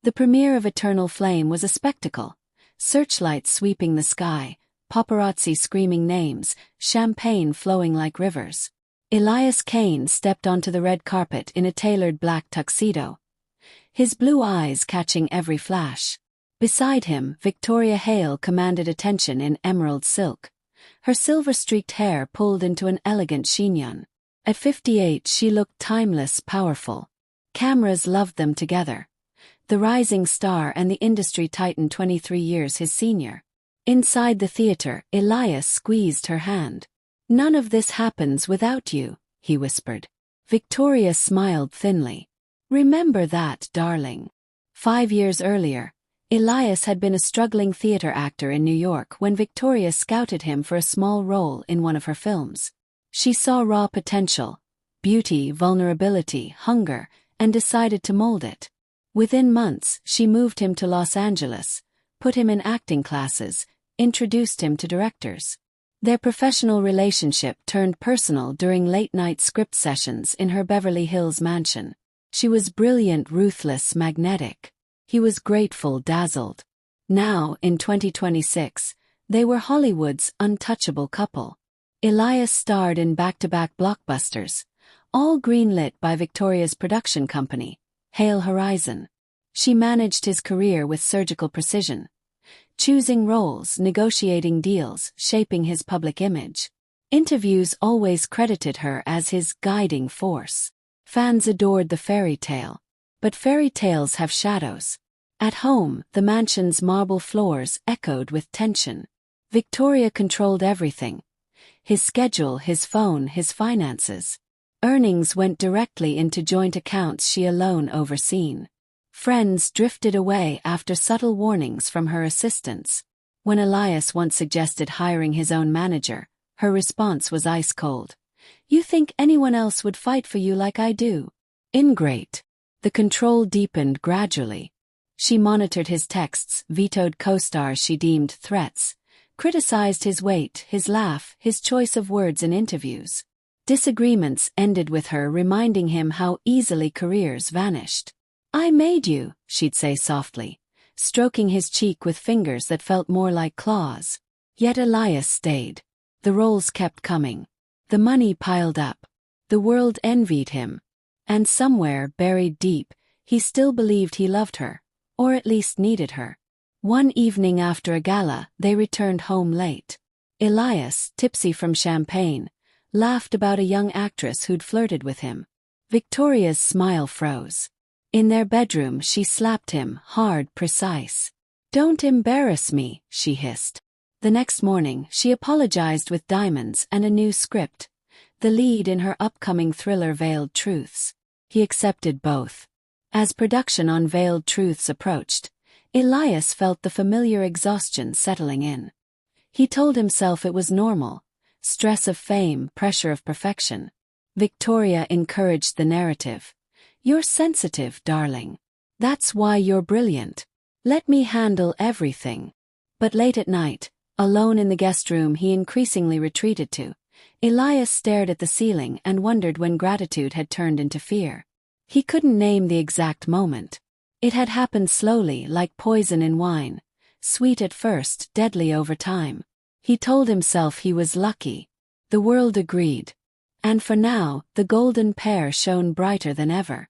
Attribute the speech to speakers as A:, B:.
A: The premiere of Eternal Flame was a spectacle. Searchlights sweeping the sky, paparazzi screaming names, champagne flowing like rivers. Elias Caine stepped onto the red carpet in a tailored black tuxedo, his blue eyes catching every flash. Beside him, Victoria Hale commanded attention in emerald silk, her silver-streaked hair pulled into an elegant chignon. At 58, she looked timeless, powerful. Cameras loved them together. The rising star and the industry titan 23 years his senior. Inside the theater, Elias squeezed her hand. "None of this happens without you," he whispered. Victoria smiled thinly. "Remember that, darling." 5 years earlier, Elias had been a struggling theater actor in New York when Victoria scouted him for a small role in one of her films. She saw raw potential, beauty, vulnerability, hunger, and decided to mold it. Within months, she moved him to Los Angeles, put him in acting classes, introduced him to directors. Their professional relationship turned personal during late-night script sessions in her Beverly Hills mansion. She was brilliant, ruthless, magnetic. He was grateful, dazzled. Now, in 2026, they were Hollywood's untouchable couple. Elias starred in back-to-back blockbusters, all greenlit by Victoria's production company, Hale Horizon. She managed his career with surgical precision, choosing roles, negotiating deals, shaping his public image. Interviews always credited her as his guiding force. Fans adored the fairy tale. But fairy tales have shadows. At home, the mansion's marble floors echoed with tension. Victoria controlled everything. His schedule, his phone, his finances. Earnings went directly into joint accounts she alone overseen. Friends drifted away after subtle warnings from her assistants. When Elias once suggested hiring his own manager, her response was ice cold. "You think anyone else would fight for you like I do?" Ingrate. The control deepened gradually. She monitored his texts, vetoed co-stars she deemed threats, criticized his weight, his laugh, his choice of words in interviews. Disagreements ended with her reminding him how easily careers vanished. "I made you," she'd say softly, stroking his cheek with fingers that felt more like claws. Yet Elias stayed. The roles kept coming. The money piled up. The world envied him. And somewhere, buried deep, he still believed he loved her, or at least needed her. One evening after a gala, they returned home late. Elias, tipsy from champagne, laughed about a young actress who'd flirted with him. Victoria's smile froze. In their bedroom, she slapped him, hard, precise. "Don't embarrass me," she hissed. The next morning, she apologized with diamonds and a new script, the lead in her upcoming thriller Veiled Truths. He accepted both. As production on Veiled Truths approached, Elias felt the familiar exhaustion settling in. He told himself it was normal, stress of fame, pressure of perfection. Victoria encouraged the narrative. "You're sensitive, darling. That's why you're brilliant. Let me handle everything." But late at night, alone in the guest room he increasingly retreated to, Elias stared at the ceiling and wondered when gratitude had turned into fear. He couldn't name the exact moment. It had happened slowly, like poison in wine, sweet at first, deadly over time. He told himself he was lucky. The world agreed. And for now, the golden pair shone brighter than ever.